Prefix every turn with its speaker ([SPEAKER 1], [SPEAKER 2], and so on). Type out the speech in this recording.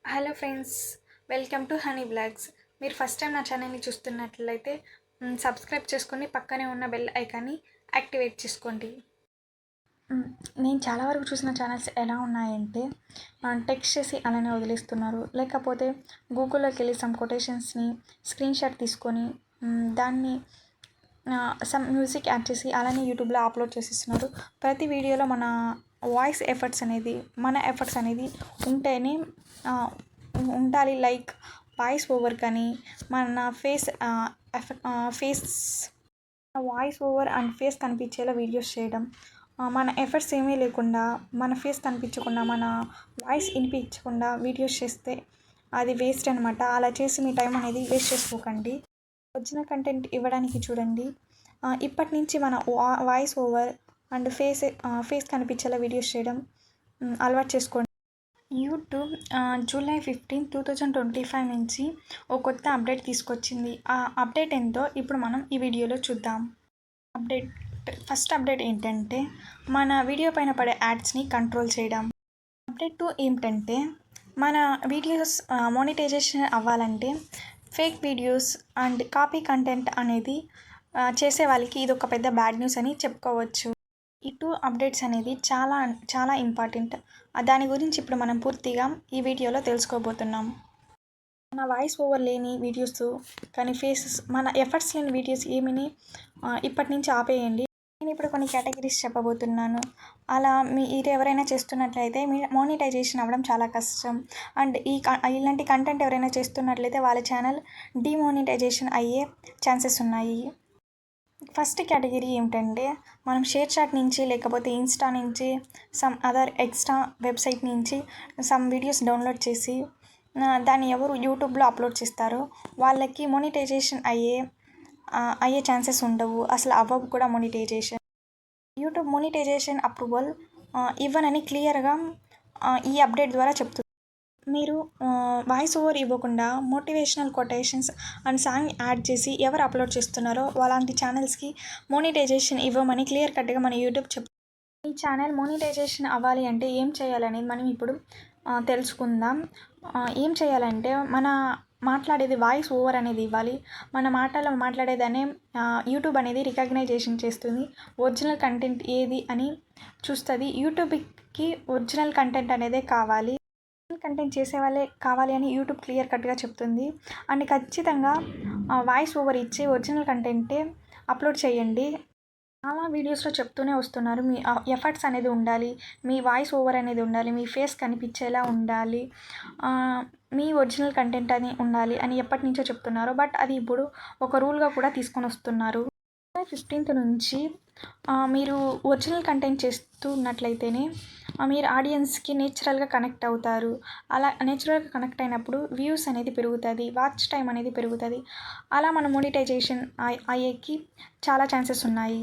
[SPEAKER 1] Hello friends, welcome to Honey Blogs. మీరు first time నా ఛానల్ని చూస్తున్నట్లయితే సబ్స్క్రైబ్ చేసుకొని పక్కనే ఉన్న బెల్ ఐకాన్ని యాక్టివేట్ చేసుకోండి. నేను చాలా వరకు చూసిన ఛానల్స్ ఎలా ఉన్నాయంటే టెక్స్ట్ చేసి అలానే వదిలేస్తున్నారు, లేకపోతే గూగుల్లోకి వెళ్ళి సమ్ కొటేషన్స్ని స్క్రీన్ షాట్ తీసుకొని దాన్ని సమ్ మ్యూజిక్ యాడ్ చేసి అలానే యూట్యూబ్లో అప్లోడ్ చేసేస్తున్నారు. ప్రతి వీడియోలో మన ఎఫర్ట్స్ అనేది ఉంటేనే ఉండాలి. లైక్ వాయిస్ ఓవర్ కానీ మన face voice over and face కనిపించేలా వీడియోస్ చేయడం, మన ఎఫర్ట్స్ ఏమీ లేకుండా మన ఫేస్ కనిపించకుండా మన వాయిస్ వినిపించకుండా వీడియోస్ చేస్తే అది వేస్ట్ అనమాట. అలా చేసి మీ టైం అనేది వేస్ట్ చేసుకోకండి. ఒరిజినల్ కంటెంట్ ఇవ్వడానికి చూడండి. ఇప్పటి నుంచి మన వాయిస్ ఓవర్ అండ్ ఫేస్ కనిపించేలా వీడియోస్ చేయడం అలవాటు చేసుకోండి. యూట్యూబ్ జూలై 15, 2025 నుంచి ఒక కొత్త అప్డేట్ తీసుకొచ్చింది. ఆ అప్డేట్ ఏంటో ఇప్పుడు మనం ఈ వీడియోలో చూద్దాం. ఫస్ట్ అప్డేట్ ఏంటంటే మన వీడియో పైన పడే యాడ్స్ని కంట్రోల్ చేయడం. అప్డేట్ 2 ఏమిటంటే మన వీడియోస్ మోనిటైజేషన్ అవ్వాలంటే fake videos and copy content అనేది చేసే వాళ్ళకి ఇది ఒక పెద్ద బ్యాడ్ న్యూస్ అని చెప్పుకోవచ్చు. ఈ 2 అప్డేట్స్ అనేది చాలా చాలా ఇంపార్టెంట్. దాని గురించి ఇప్పుడు మనం పూర్తిగా ఈ వీడియోలో తెలుసుకోబోతున్నాం. మన వాయిస్ ఓవర్ లేని వీడియోస్ కానీ మన ఎఫర్ట్స్ లేని వీడియోస్ ఏమిని ఇప్పటి నుంచి ఆపేయండి. నేను ఇప్పుడు కొన్ని కేటగిరీస్ చెప్పబోతున్నాను. అలా మీరు ఎవరైనా చేస్తున్నట్లయితే మీ మోనిటైజేషన్ అవ్వడం చాలా కష్టం. అండ్ ఇలాంటి కంటెంట్ ఎవరైనా చేస్తున్నట్లయితే వాళ్ళ ఛానల్ డిమోనిటైజేషన్ అయ్యే ఛాన్సెస్ ఉన్నాయి. ఫస్ట్ కేటగిరీ ఏమిటంటే మనం షేర్ చాట్ నుంచి లేకపోతే ఇన్స్టా నుంచి సమ్ అదర్ ఎక్స్ట్రా వెబ్సైట్ నుంచి సమ్ వీడియోస్ డౌన్లోడ్ చేసి దాన్ని ఎవరు యూట్యూబ్లో అప్లోడ్ చేస్తారో వాళ్ళకి మోనిటైజేషన్ అయ్యే ఛాన్సెస్ ఉండవు. అసలు అవ్వవు కూడా మోనిటైజేషన్. యూట్యూబ్ మోనిటైజేషన్ అప్రూవల్ ఇవ్వనని క్లియర్గా ఈ అప్డేట్ ద్వారా చెప్తుంది. మీరు వాయిస్ ఓవర్ ఇవ్వకుండా motivational quotations and song add చేసి ఎవరు అప్లోడ్ చేస్తున్నారో అలాంటి ఛానల్స్కి మోనిటైజేషన్ ఇవ్వమని క్లియర్ కట్గా మన యూట్యూబ్ చెప్తుంది. ఈ ఛానల్ మోనిటైజేషన్ అవ్వాలి అంటే ఏం చేయాలనేది మనం ఇప్పుడు తెలుసుకుందాం. ఏం చేయాలంటే మన మాట్లాడేది వాయిస్ ఓవర్ అనేది ఇవ్వాలి. మన మాటలో మాట్లాడేదాన్ని యూట్యూబ్ అనేది రికగ్నైజేషన్ చేస్తుంది. ఒరిజినల్ కంటెంట్ ఏది అని చూస్తుంది. యూట్యూబ్కి ఒరిజినల్ కంటెంట్ అనేదే కావాలి. కంటెంట్ చేసే వాళ్ళే కావాలి అని యూట్యూబ్ క్లియర్ కట్గా చెప్తుంది. అండ్ ఖచ్చితంగా వాయిస్ ఓవర్ ఇచ్చి ఒరిజినల్ కంటెంటే అప్లోడ్ చేయండి. చాలా వీడియోస్లో చెప్తూనే వస్తున్నారు, మీ ఎఫర్ట్స్ అనేది ఉండాలి, మీ వాయిస్ ఓవర్ అనేది ఉండాలి, మీ ఫేస్ కనిపించేలా ఉండాలి, మీ ఒరిజినల్ కంటెంట్ అని ఉండాలి అని ఎప్పటి నుంచో చెప్తున్నారు. బట్ అది ఇప్పుడు ఒక రూల్గా కూడా తీసుకొని వస్తున్నారు. జూలై 15 నుంచి మీరు ఒరిజినల్ కంటెంట్ చేస్తున్నట్లయితేనే మీరు ఆడియన్స్కి నేచురల్గా కనెక్ట్ అవుతారు. అలా నేచురల్గా కనెక్ట్ అయినప్పుడు వ్యూస్ అనేది పెరుగుతుంది, వాచ్ టైం అనేది పెరుగుతుంది. అలా మన మోనిటైజేషన్ అయ్యేకి చాలా ఛాన్సెస్ ఉన్నాయి.